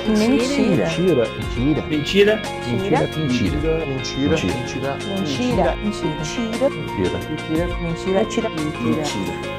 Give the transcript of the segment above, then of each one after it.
Mentira. Mentira. Mentira. Mentira. Mentira. Mentira. Mentira. Mentira. Mentira. Mentira. Mentira. Mentira. Mentira. Mentira.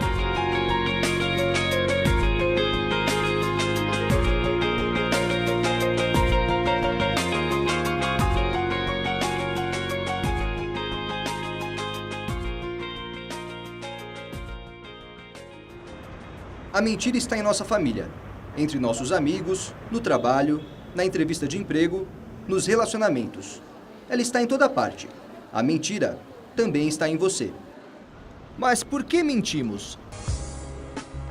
A mentira está em nossa família, entre nossos amigos, no trabalho, na entrevista de emprego, nos relacionamentos. Ela está em toda parte. A mentira também está em você. Mas por que mentimos?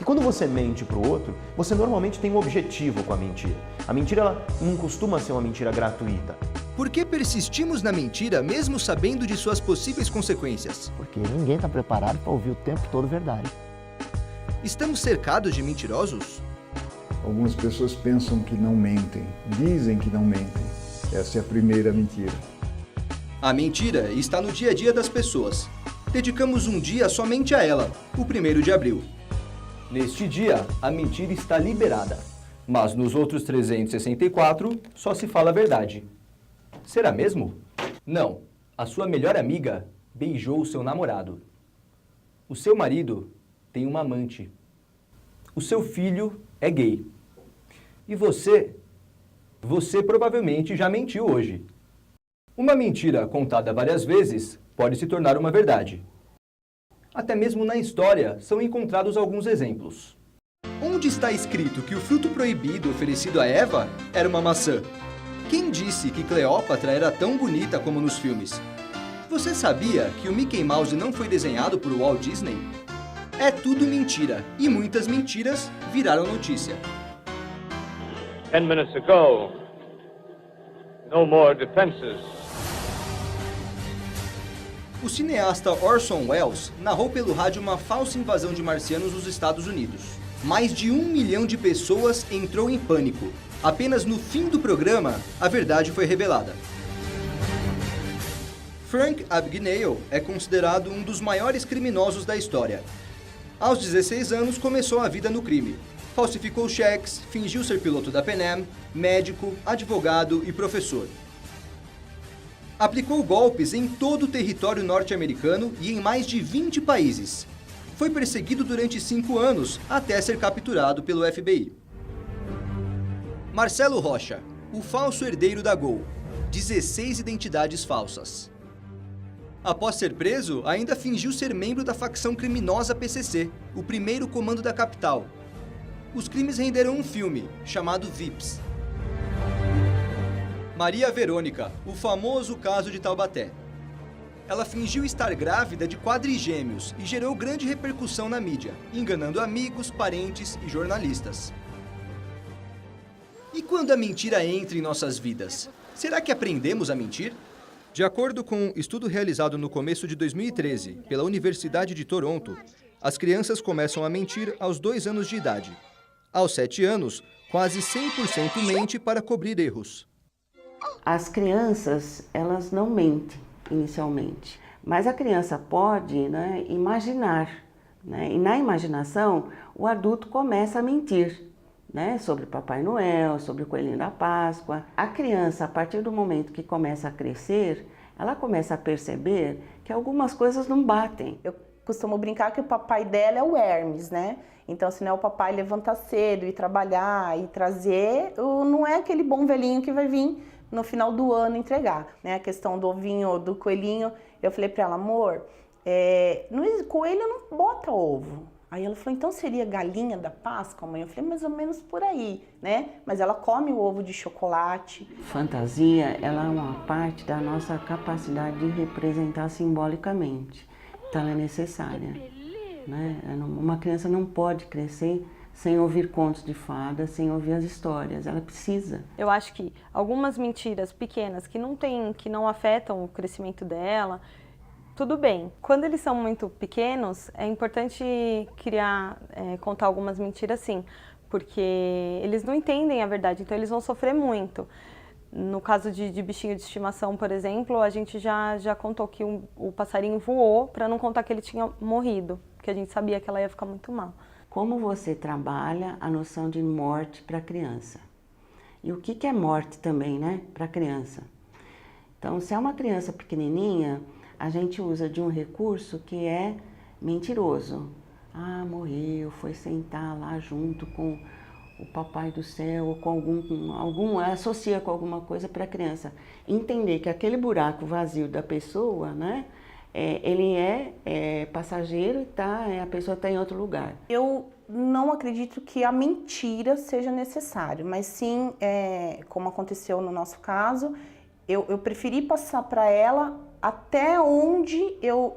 E quando você mente para o outro, você normalmente tem um objetivo com a mentira. A mentira ela não costuma ser uma mentira gratuita. Por que persistimos na mentira mesmo sabendo de suas possíveis consequências? Porque ninguém está preparado para ouvir o tempo todo verdade. Estamos cercados de mentirosos? Algumas pessoas pensam que não mentem, dizem que não mentem. Essa é a primeira mentira. A mentira está no dia a dia das pessoas. Dedicamos um dia somente a ela, o 1º de abril. Neste dia, a mentira está liberada. Mas nos outros 364, só se fala a verdade. Será mesmo? Não. A sua melhor amiga beijou o seu namorado. O seu marido tem uma amante. O seu filho é gay. E você provavelmente já mentiu hoje. Uma mentira contada várias vezes pode se tornar uma verdade. Até mesmo na história são encontrados alguns exemplos. Onde está escrito que o fruto proibido oferecido a Eva era uma maçã? Quem disse que Cleópatra era tão bonita como nos filmes? Você sabia que o Mickey Mouse não foi desenhado por Walt Disney? É tudo mentira, e muitas mentiras viraram notícia. 10 minutes ago, no more defenses. O cineasta Orson Welles narrou pelo rádio uma falsa invasão de marcianos nos Estados Unidos. Mais de 1 milhão de pessoas entrou em pânico. Apenas no fim do programa, a verdade foi revelada. Frank Abagnale é considerado um dos maiores criminosos da história. Aos 16 anos, começou a vida no crime. Falsificou cheques, fingiu ser piloto da Pan Am, médico, advogado e professor. Aplicou golpes em todo o território norte-americano e em mais de 20 países. Foi perseguido durante 5 anos, até ser capturado pelo FBI. Marcelo Rocha, o falso herdeiro da Gol. 16 identidades falsas. Após ser preso, ainda fingiu ser membro da facção criminosa PCC, o primeiro comando da capital. Os crimes renderam um filme, chamado Vips. Maria Verônica, o famoso caso de Taubaté. Ela fingiu estar grávida de quadrigêmeos e gerou grande repercussão na mídia, enganando amigos, parentes e jornalistas. E quando a mentira entra em nossas vidas, será que aprendemos a mentir? De acordo com um estudo realizado no começo de 2013 pela Universidade de Toronto, as crianças começam a mentir aos 2 anos de idade. Aos 7 anos, quase 100% mente para cobrir erros. As crianças, elas não mentem inicialmente, mas a criança pode, imaginar, e na imaginação o adulto começa a mentir, sobre Papai Noel, sobre o Coelhinho da Páscoa. A criança, a partir do momento que começa a crescer, ela começa a perceber que algumas coisas não batem. Eu costumo brincar que o papai dela é o Hermes, Então, se não é o papai levantar cedo e trabalhar e trazer, não é aquele bom velhinho que vai vir no final do ano entregar. A questão do ovinho, do coelhinho, eu falei para ela, amor, coelho não bota ovo. Aí ela falou, então seria galinha da Páscoa, mãe? Eu falei, mais ou menos por aí, Mas ela come o ovo de chocolate. Fantasia, ela é uma parte da nossa capacidade de representar simbolicamente. Então ela é necessária, Uma criança não pode crescer sem ouvir contos de fadas, sem ouvir as histórias, ela precisa. Eu acho que algumas mentiras pequenas que não afetam o crescimento dela, tudo bem. Quando eles são muito pequenos, é importante contar algumas mentiras sim, porque eles não entendem a verdade, então eles vão sofrer muito. No caso de bichinho de estimação, por exemplo, a gente já contou que o passarinho voou para não contar que ele tinha morrido, porque a gente sabia que ela ia ficar muito mal. Como você trabalha a noção de morte para a criança? E o que é morte também, né, para a criança. Então, se é uma criança pequenininha, a gente usa de um recurso que é mentiroso. Ah, morreu, foi sentar lá junto com o papai do céu, ou com associa com alguma coisa para a criança entender que aquele buraco vazio da pessoa, né, ele é passageiro e a pessoa está em outro lugar. Eu não acredito que a mentira seja necessário, mas sim, como aconteceu no nosso caso, eu preferi passar para ela até onde eu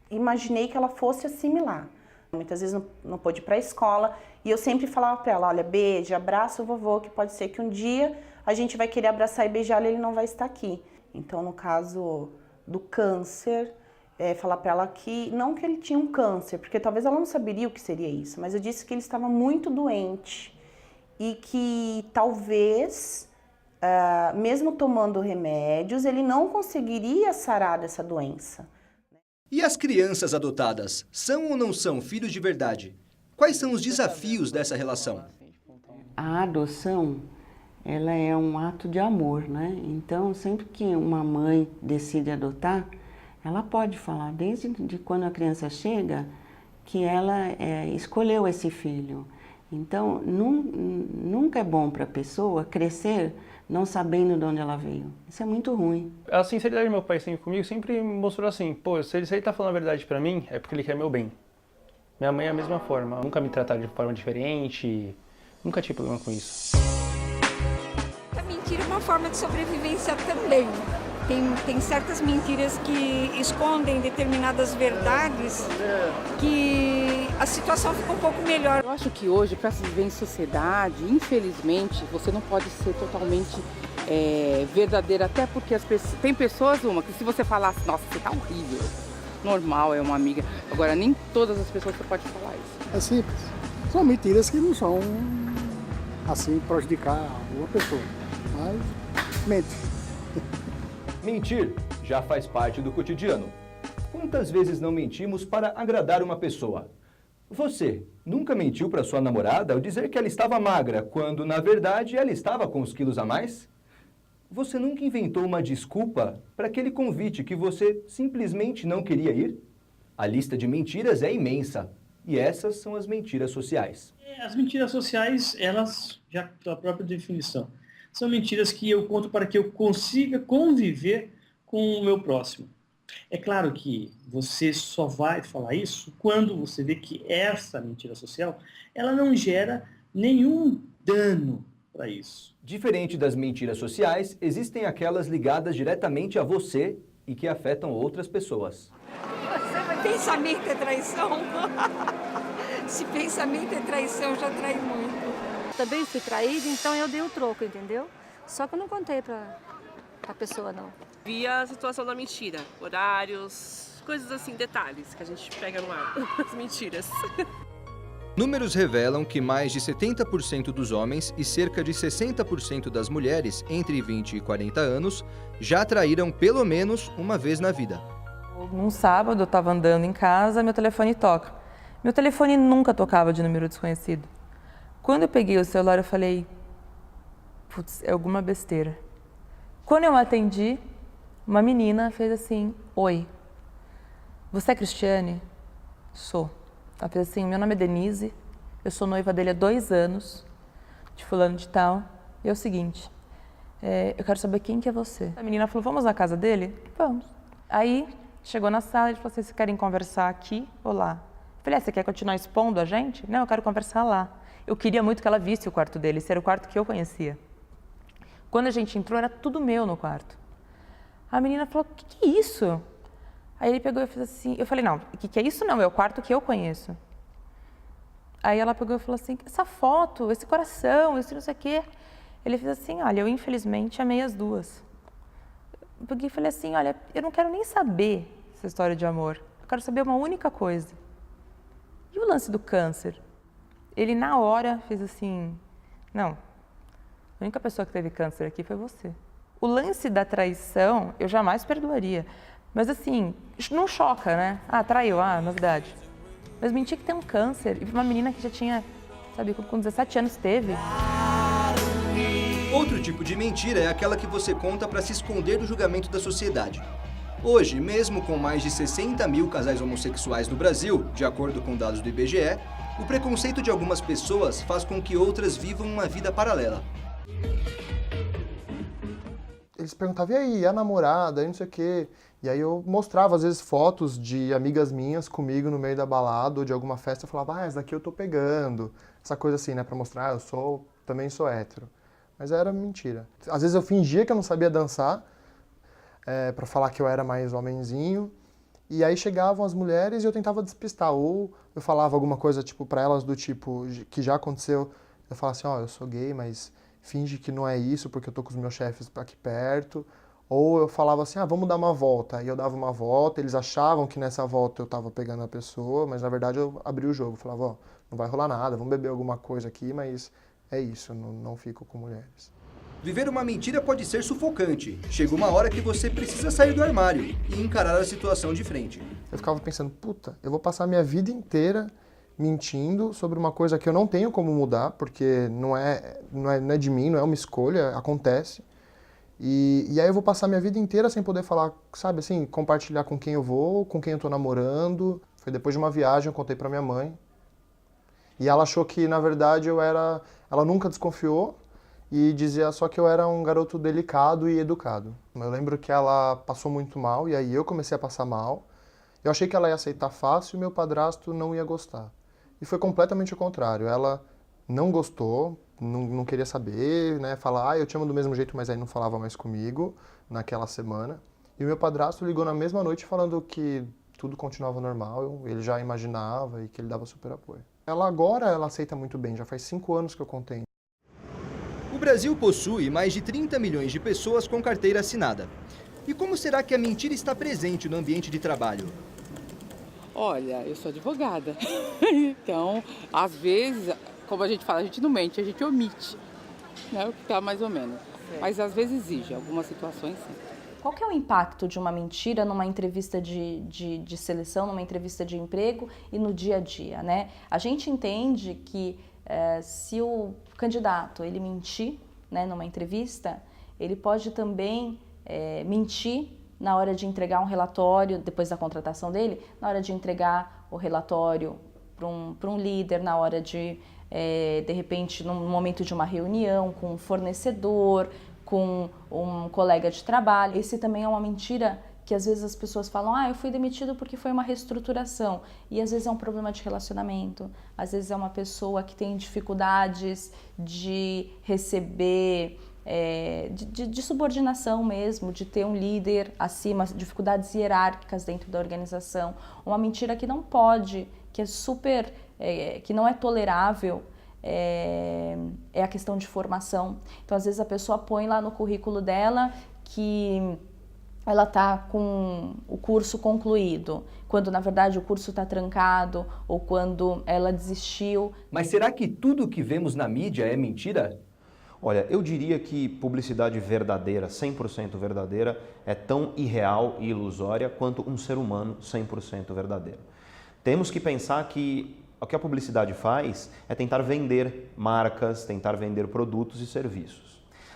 imaginei que ela fosse assimilar. Muitas vezes não pôde ir para a escola e eu sempre falava para ela, olha, beija, abraça o vovô, que pode ser que um dia a gente vai querer abraçar e beijar e ele não vai estar aqui. Então, no caso do câncer, falar para ela que, não que ele tinha um câncer, porque talvez ela não saberia o que seria isso, mas eu disse que ele estava muito doente e que talvez, mesmo tomando remédios, ele não conseguiria sarar dessa doença. E as crianças adotadas, são ou não são filhos de verdade? Quais são os desafios dessa relação? A adoção, ela é um ato de amor, né? Então, sempre que uma mãe decide adotar, ela pode falar, desde quando a criança chega, que ela escolheu esse filho. Então, nunca é bom para a pessoa crescer não sabendo de onde ela veio. Isso é muito ruim. A sinceridade do meu pai sempre comigo sempre mostrou assim, pô, se ele tá falando a verdade pra mim, é porque ele quer meu bem. Minha mãe é a mesma forma, nunca me trataram de forma diferente, nunca tive problema com isso. A mentira é uma forma de sobrevivência também. Tem certas mentiras que escondem determinadas verdades que a situação fica um pouco melhor. Eu acho que hoje, para se viver em sociedade, infelizmente, você não pode ser totalmente verdadeira, até porque tem pessoas, que se você falasse, nossa, você tá horrível, normal, é uma amiga. Agora, nem todas as pessoas você pode falar isso. É simples. São mentiras que não são, assim, prejudicar uma pessoa, mas mente. Mentir já faz parte do cotidiano. Quantas vezes não mentimos para agradar uma pessoa? Você nunca mentiu para sua namorada ao dizer que ela estava magra, quando, na verdade, ela estava com uns quilos a mais? Você nunca inventou uma desculpa para aquele convite que você simplesmente não queria ir? A lista de mentiras é imensa, e essas são as mentiras sociais. As mentiras sociais, elas, já pela própria definição, são mentiras que eu conto para que eu consiga conviver com o meu próximo. É claro que você só vai falar isso quando você vê que essa mentira social, ela não gera nenhum dano para isso. Diferente das mentiras sociais, existem aquelas ligadas diretamente a você e que afetam outras pessoas. Pensamento é traição? Se pensamento é traição, já trai muito. Também fui traída, então eu dei o troco, entendeu? Só que eu não contei pra pessoa, não. Via a situação da mentira, horários, coisas assim, detalhes que a gente pega no ar, as mentiras. Números revelam que mais de 70% dos homens e cerca de 60% das mulheres entre 20 e 40 anos já traíram pelo menos uma vez na vida. Num sábado eu estava andando em casa, meu telefone toca. Meu telefone nunca tocava de número desconhecido. Quando eu peguei o celular, eu falei, putz, é alguma besteira. Quando eu atendi, uma menina fez assim, oi, você é Cristiane? Sou. Ela fez assim, meu nome é Denise, eu sou noiva dele há 2 anos, de fulano de tal, e é o seguinte, eu quero saber quem que é você. A menina falou, vamos na casa dele? Vamos. Aí, chegou na sala e falou, vocês querem conversar aqui ou lá? Eu falei, você quer continuar expondo a gente? Não, eu quero conversar lá. Eu queria muito que ela visse o quarto dele, esse era o quarto que eu conhecia. Quando a gente entrou, era tudo meu no quarto. A menina falou, o que é isso? Aí ele pegou e fez assim, eu falei, não, o que é isso não, é o quarto que eu conheço. Aí ela pegou e falou assim, essa foto, esse coração, esse não sei o quê. Ele fez assim, olha, eu infelizmente amei as duas. Eu peguei e falei assim, olha, eu não quero nem saber essa história de amor. Eu quero saber uma única coisa. E o lance do câncer? Ele na hora fez assim, não, a única pessoa que teve câncer aqui foi você. O lance da traição, eu jamais perdoaria. Mas assim, não choca, né? Ah, traiu, novidade. Mas mentir que tem um câncer. E uma menina que já tinha, sabe, com 17 anos teve. tipo de mentira é aquela que você conta para se esconder do julgamento da sociedade. Hoje, mesmo com mais de 60 mil casais homossexuais no Brasil, de acordo com dados do IBGE, o preconceito de algumas pessoas faz com que outras vivam uma vida paralela. Eles perguntavam, e aí, a namorada, e não sei o quê. E aí eu mostrava, às vezes, fotos de amigas minhas comigo no meio da balada ou de alguma festa. Eu falava, essa daqui eu tô pegando. Essa coisa assim, né, pra mostrar, eu também sou hétero. Mas era mentira. Às vezes eu fingia que eu não sabia dançar, pra falar que eu era mais homenzinho. E aí chegavam as mulheres e eu tentava despistar. Ou eu falava alguma coisa, tipo, pra elas do tipo, que já aconteceu. Eu falava assim, eu sou gay, mas finge que não é isso porque eu tô com os meus chefes aqui perto. Ou eu falava assim, vamos dar uma volta. E eu dava uma volta, eles achavam que nessa volta eu tava pegando a pessoa, mas na verdade eu abri o jogo. Falava, não vai rolar nada, vamos beber alguma coisa aqui, mas é isso, não fico com mulheres. Viver uma mentira pode ser sufocante. Chega uma hora que você precisa sair do armário e encarar a situação de frente. Eu ficava pensando, eu vou passar minha vida inteira mentindo sobre uma coisa que eu não tenho como mudar, porque não é de mim, não é uma escolha, acontece. E aí eu vou passar minha vida inteira sem poder falar, sabe assim, compartilhar com quem eu vou, com quem eu tô namorando. Foi depois de uma viagem, eu contei pra minha mãe. E ela achou que, na verdade, ela nunca desconfiou e dizia só que eu era um garoto delicado e educado. Eu lembro que ela passou muito mal e aí eu comecei a passar mal. Eu achei que ela ia aceitar fácil e meu padrasto não ia gostar. E foi completamente o contrário. Ela não gostou, não queria saber, né? Falar, eu te amo do mesmo jeito, mas aí não falava mais comigo naquela semana. E o meu padrasto ligou na mesma noite falando que tudo continuava normal, ele já imaginava e que ele dava super apoio. Ela aceita muito bem, já faz 5 anos que eu contei. O Brasil possui mais de 30 milhões de pessoas com carteira assinada. E como será que a mentira está presente no ambiente de trabalho? Olha, eu sou advogada, então, às vezes, como a gente fala, a gente não mente, a gente omite, né, o que está mais ou menos. Mas às vezes exige, algumas situações sim. Qual que é o impacto de uma mentira numa entrevista de seleção, numa entrevista de emprego e no dia a dia, né? A gente entende que se o candidato ele mentir, né, numa entrevista, ele pode também mentir na hora de entregar um relatório, depois da contratação dele, na hora de entregar o relatório para um líder, na hora de repente, no momento de uma reunião com um fornecedor, com um colega de trabalho. Esse também é uma mentira que às vezes as pessoas falam, eu fui demitido porque foi uma reestruturação. E às vezes é um problema de relacionamento, às vezes é uma pessoa que tem dificuldades de receber, de subordinação mesmo, de ter um líder acima, dificuldades hierárquicas dentro da organização. Uma mentira que não pode, que é super, que não é tolerável, é a questão de formação. Então, às vezes a pessoa põe lá no currículo dela que ela está com o curso concluído, quando na verdade o curso está trancado ou quando ela desistiu. Mas será que tudo o que vemos na mídia é mentira? Olha, eu diria que publicidade verdadeira, 100% verdadeira, é tão irreal e ilusória quanto um ser humano 100% verdadeiro. Temos que pensar que o que a publicidade faz é tentar vender marcas, tentar vender produtos e serviços.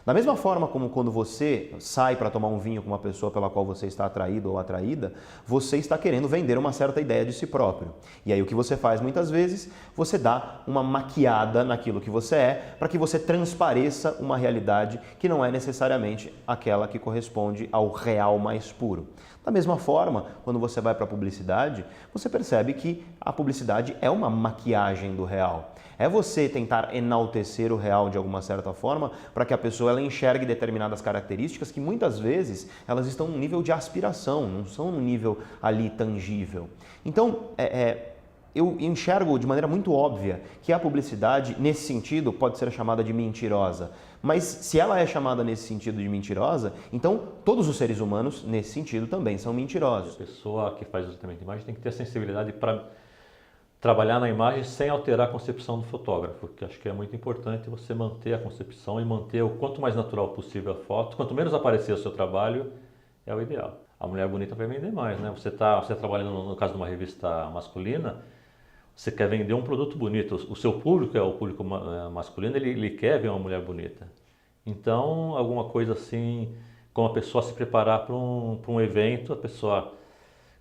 Da mesma forma como quando você sai para tomar um vinho com uma pessoa pela qual você está atraído ou atraída, você está querendo vender uma certa ideia de si próprio. E aí o que você faz muitas vezes, você dá uma maquiada naquilo que você é, para que você transpareça uma realidade que não é necessariamente aquela que corresponde ao real mais puro. Da mesma forma, quando você vai para a publicidade, você percebe que a publicidade é uma maquiagem do real. É você tentar enaltecer o real de alguma certa forma para que a pessoa ela enxergue determinadas características que muitas vezes elas estão num nível de aspiração, não são num nível ali tangível. Então, eu enxergo de maneira muito óbvia que a publicidade, nesse sentido, pode ser chamada de mentirosa. Mas se ela é chamada nesse sentido de mentirosa, então todos os seres humanos, nesse sentido, também são mentirosos. A pessoa que faz o tratamento de imagem tem que ter sensibilidade para trabalhar na imagem sem alterar a concepção do fotógrafo, porque acho que é muito importante você manter a concepção e manter o quanto mais natural possível a foto. Quanto menos aparecer o seu trabalho, é o ideal. A mulher bonita vai vender mais, né? Você está trabalhando, no caso de uma revista masculina, você quer vender um produto bonito. O seu público é o público masculino, ele quer ver uma mulher bonita. Então, alguma coisa assim, como a pessoa se preparar para um evento, a pessoa,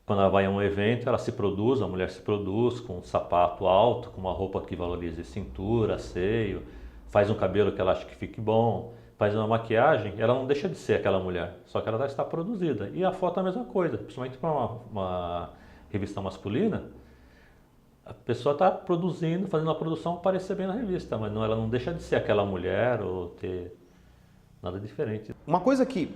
quando ela vai a um evento, ela se produz, a mulher se produz com um sapato alto, com uma roupa que valorize cintura, seio, faz um cabelo que ela acha que fique bom, faz uma maquiagem, ela não deixa de ser aquela mulher, só que ela está produzida. E a foto é a mesma coisa, principalmente para uma revista masculina, a pessoa está produzindo, fazendo uma produção parecer bem na revista, mas não, ela não deixa de ser aquela mulher ou ter nada diferente. Uma coisa que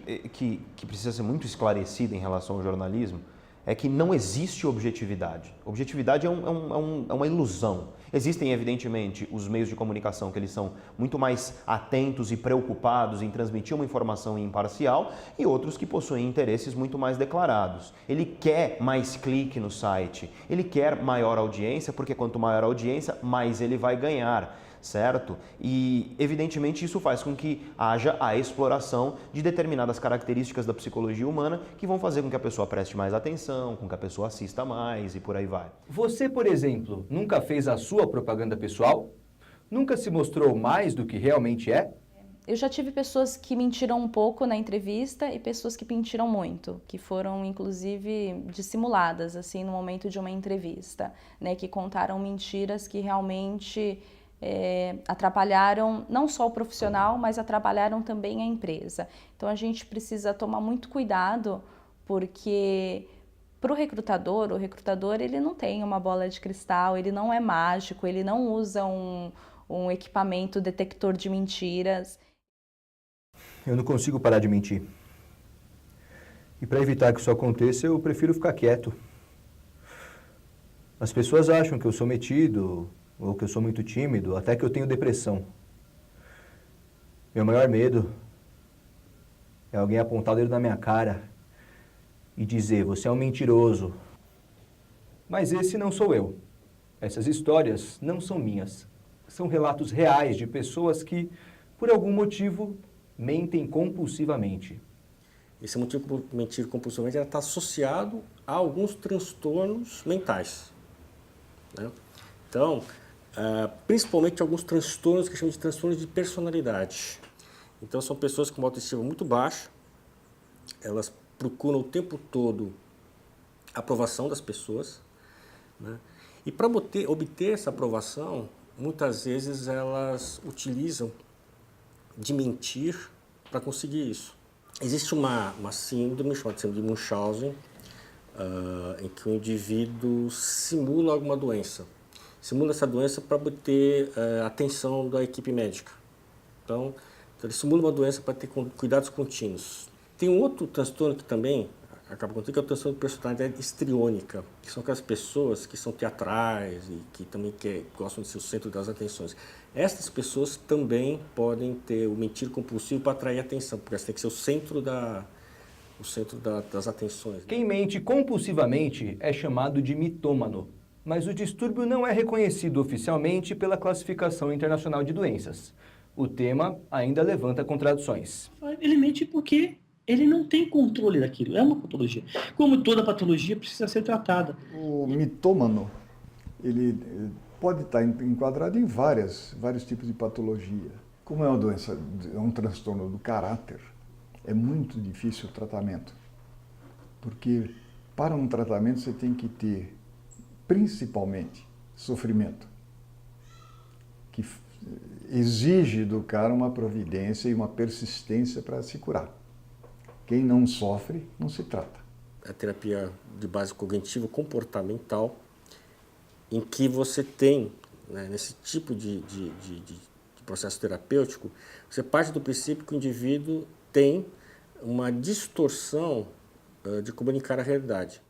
precisa ser muito esclarecida em relação ao jornalismo é que não existe objetividade. Objetividade é uma ilusão. Existem, evidentemente, os meios de comunicação que eles são muito mais atentos e preocupados em transmitir uma informação imparcial e outros que possuem interesses muito mais declarados. Ele quer mais clique no site, ele quer maior audiência, porque quanto maior a audiência, mais ele vai ganhar. Certo? E, evidentemente, isso faz com que haja a exploração de determinadas características da psicologia humana que vão fazer com que a pessoa preste mais atenção, com que a pessoa assista mais e por aí vai. Você, por exemplo, nunca fez a sua propaganda pessoal? Nunca se mostrou mais do que realmente é? Eu já tive pessoas que mentiram um pouco na entrevista e pessoas que mentiram muito, que foram, inclusive, dissimuladas, assim, no momento de uma entrevista, né? Que contaram mentiras que realmente... atrapalharam não só o profissional, mas atrapalharam também a empresa. Então a gente precisa tomar muito cuidado, porque para o recrutador ele não tem uma bola de cristal, ele não é mágico, ele não usa um equipamento detector de mentiras. Eu não consigo parar de mentir. E para evitar que isso aconteça, eu prefiro ficar quieto. As pessoas acham que eu sou metido, ou que eu sou muito tímido, até que eu tenho depressão. Meu maior medo é alguém apontar o dedo na minha cara e dizer, você é um mentiroso. Mas esse não sou eu. Essas histórias não são minhas. São relatos reais de pessoas que, por algum motivo, mentem compulsivamente. Esse motivo por mentir compulsivamente está associado a alguns transtornos mentais, né? Então, principalmente alguns transtornos que chamamos de transtornos de personalidade. Então, são pessoas com uma autoestima muito baixa, elas procuram o tempo todo a aprovação das pessoas, né? E para obter essa aprovação, muitas vezes elas utilizam de mentir para conseguir isso. Existe uma síndrome chamada síndrome de Munchausen, em que o indivíduo simula alguma doença. Simula essa doença para obter a atenção da equipe médica. Então, ele simula uma doença para ter cuidados contínuos. Tem um outro transtorno que também acaba acontecendo, que é o transtorno de personalidade histriônica, que são aquelas pessoas que são teatrais e que também gostam de ser o centro das atenções. Essas pessoas também podem ter o mentir compulsivo para atrair atenção, porque elas têm que ser o centro das atenções. Quem mente compulsivamente é chamado de mitômano. Mas o distúrbio não é reconhecido oficialmente pela Classificação Internacional de Doenças. O tema ainda levanta contradições. Ele mente porque ele não tem controle daquilo, é uma patologia. Como toda patologia precisa ser tratada. O mitômano, ele pode estar enquadrado em vários tipos de patologia. Como é uma doença, é um transtorno do caráter, é muito difícil o tratamento. Porque para um tratamento você tem que ter principalmente sofrimento, que exige do cara uma providência e uma persistência para se curar. Quem não sofre, não se trata. A terapia de base cognitivo-comportamental, em que você tem, né, nesse tipo de processo terapêutico, você parte do princípio que o indivíduo tem uma distorção de comunicar a realidade.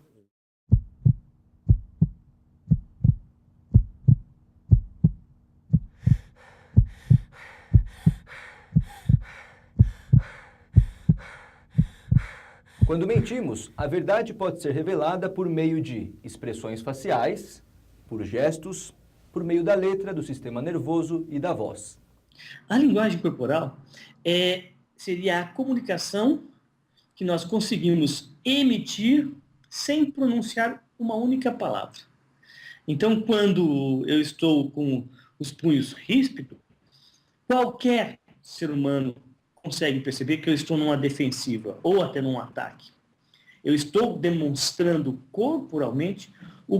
Quando mentimos, a verdade pode ser revelada por meio de expressões faciais, por gestos, por meio da letra, do sistema nervoso e da voz. A linguagem corporal seria a comunicação que nós conseguimos emitir sem pronunciar uma única palavra. Então, quando eu estou com os punhos ríspidos, qualquer ser humano consegue perceber que eu estou numa defensiva ou até num ataque. Eu estou demonstrando corporalmente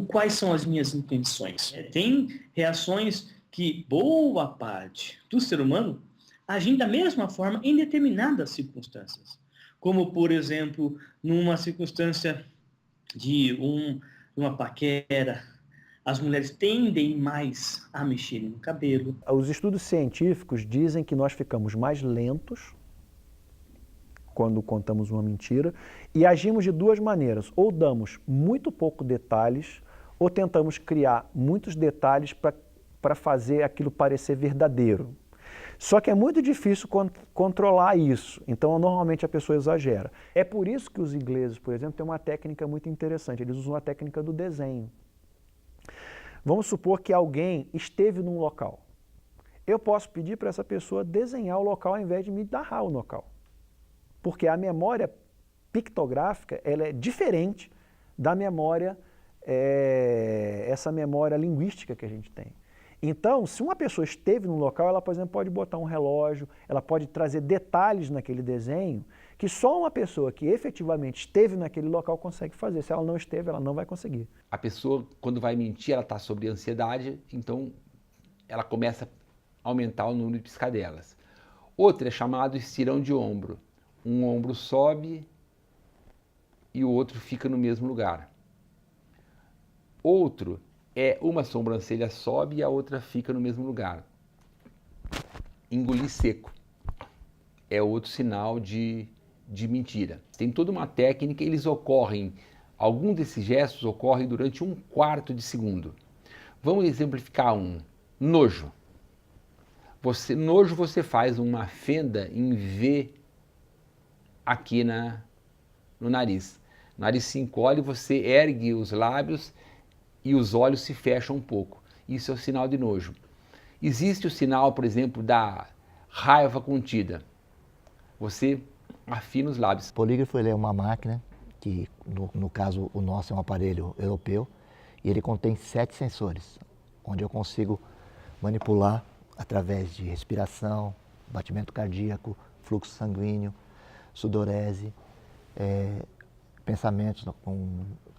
quais são as minhas intenções. Tem reações que boa parte do ser humano agem da mesma forma em determinadas circunstâncias. Como, por exemplo, numa circunstância de uma paquera, as mulheres tendem mais a mexerem no cabelo. Os estudos científicos dizem que nós ficamos mais lentos quando contamos uma mentira e agimos de duas maneiras. Ou damos muito pouco detalhes, ou tentamos criar muitos detalhes para fazer aquilo parecer verdadeiro. Só que é muito difícil controlar isso, então normalmente a pessoa exagera. É por isso que os ingleses, por exemplo, têm uma técnica muito interessante, eles usam a técnica do desenho. Vamos supor que alguém esteve num local. Eu posso pedir para essa pessoa desenhar o local ao invés de me narrar o local. Porque a memória pictográfica ela é diferente da memória, essa memória linguística que a gente tem. Então, se uma pessoa esteve num local, ela, por exemplo, pode botar um relógio, ela pode trazer detalhes naquele desenho que só uma pessoa que efetivamente esteve naquele local consegue fazer. Se ela não esteve, ela não vai conseguir. A pessoa, quando vai mentir, ela está sobre ansiedade, então ela começa a aumentar o número de piscadelas. Outra é chamado estirão de ombro. Um ombro sobe e o outro fica no mesmo lugar. Outro é uma sobrancelha sobe e a outra fica no mesmo lugar. Engolir seco é outro sinal de mentira. Tem toda uma técnica, eles ocorrem, algum desses gestos ocorrem durante 1/4 de segundo. Vamos exemplificar um. Nojo. Nojo você faz uma fenda em V aqui no nariz. O nariz se encolhe, você ergue os lábios e os olhos se fecham um pouco. Isso é o sinal de nojo. Existe o sinal, por exemplo, da raiva contida. Você afina os lábios. O polígrafo ele é uma máquina que, no caso, o nosso é um aparelho europeu e ele contém 7 sensores, onde eu consigo manipular através de respiração, batimento cardíaco, fluxo sanguíneo, sudorese, pensamentos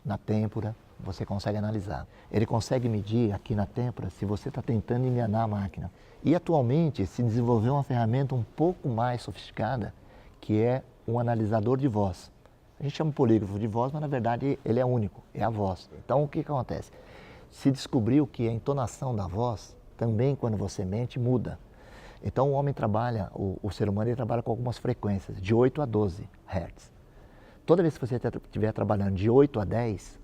na têmpora, você consegue analisar. Ele consegue medir aqui na têmpora se você está tentando enganar a máquina. E atualmente se desenvolveu uma ferramenta um pouco mais sofisticada, que é um analisador de voz. A gente chama polígrafo de voz, mas na verdade ele é único, é a voz. Então o que acontece? Se descobriu que a entonação da voz também quando você mente muda. Então o homem trabalha, o ser humano ele trabalha com algumas frequências, de 8 a 12 Hz. Toda vez que você estiver trabalhando de 8 a 10,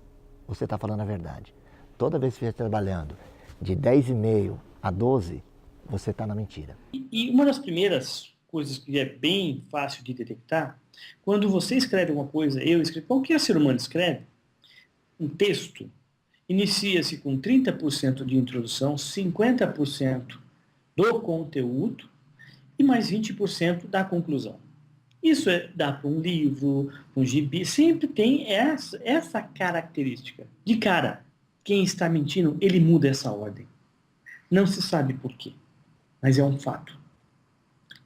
você está falando a verdade. Toda vez que você estiver trabalhando de 10,5 a 12, você está na mentira. E uma das primeiras coisas que é bem fácil de detectar, quando você escreve alguma coisa, eu escrevo, qualquer ser humano escreve, um texto, inicia-se com 30% de introdução, 50% do conteúdo e mais 20% da conclusão. Isso dá para um livro, um gibi, sempre tem essa característica. De cara, quem está mentindo, ele muda essa ordem. Não se sabe por quê, mas é um fato.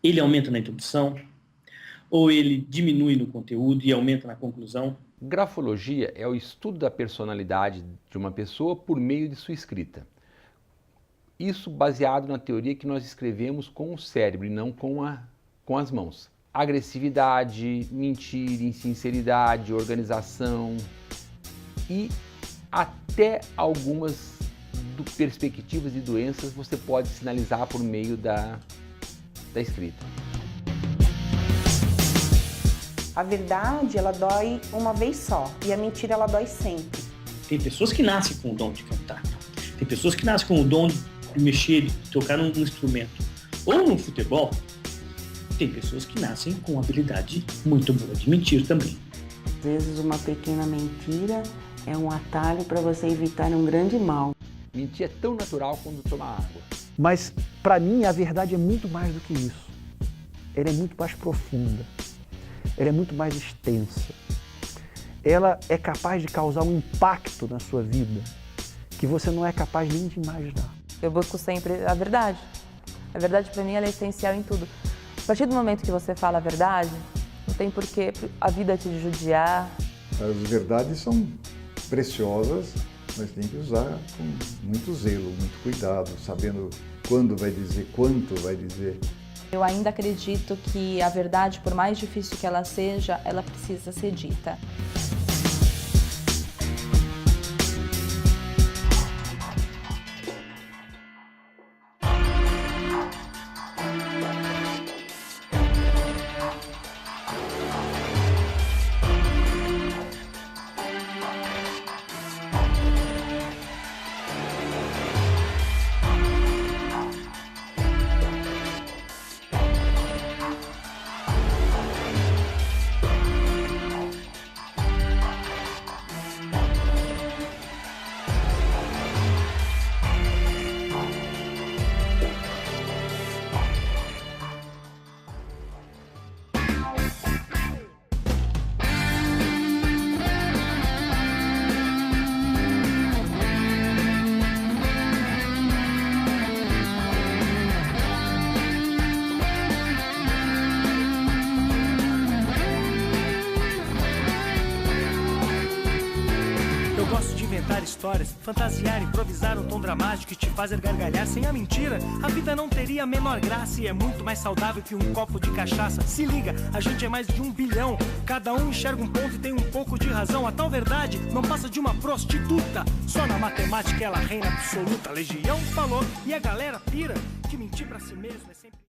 Ele aumenta na introdução, ou ele diminui no conteúdo e aumenta na conclusão. Grafologia é o estudo da personalidade de uma pessoa por meio de sua escrita. Isso baseado na teoria que nós escrevemos com o cérebro e não com as mãos. Agressividade, mentira, insinceridade, organização e até algumas perspectivas de doenças você pode sinalizar por meio da escrita. A verdade, ela dói uma vez só e a mentira, ela dói sempre. Tem pessoas que nascem com o dom de cantar. Tem pessoas que nascem com o dom de mexer, de tocar num instrumento. Ou no futebol, tem pessoas que nascem com uma habilidade muito boa de mentir também. Às vezes uma pequena mentira é um atalho para você evitar um grande mal. Mentir é tão natural quanto tomar água. Mas, para mim, a verdade é muito mais do que isso. Ela é muito mais profunda. Ela é muito mais extensa. Ela é capaz de causar um impacto na sua vida que você não é capaz nem de imaginar. Eu busco sempre a verdade. A verdade, para mim, ela é essencial em tudo. A partir do momento que você fala a verdade, não tem por que a vida te judiar. As verdades são preciosas, mas tem que usar com muito zelo, muito cuidado, sabendo quando vai dizer, quanto vai dizer. Eu ainda acredito que a verdade, por mais difícil que ela seja, ela precisa ser dita. Histórias, fantasiar, improvisar um tom dramático e te fazer gargalhar. Sem a mentira, a vida não teria a menor graça e é muito mais saudável que um copo de cachaça. Se liga, a gente é mais de 1 bilhão, cada um enxerga um ponto e tem um pouco de razão. A tal verdade não passa de uma prostituta, só na matemática ela reina absoluta. A Legião falou e a galera pira que mentir pra si mesmo é sempre...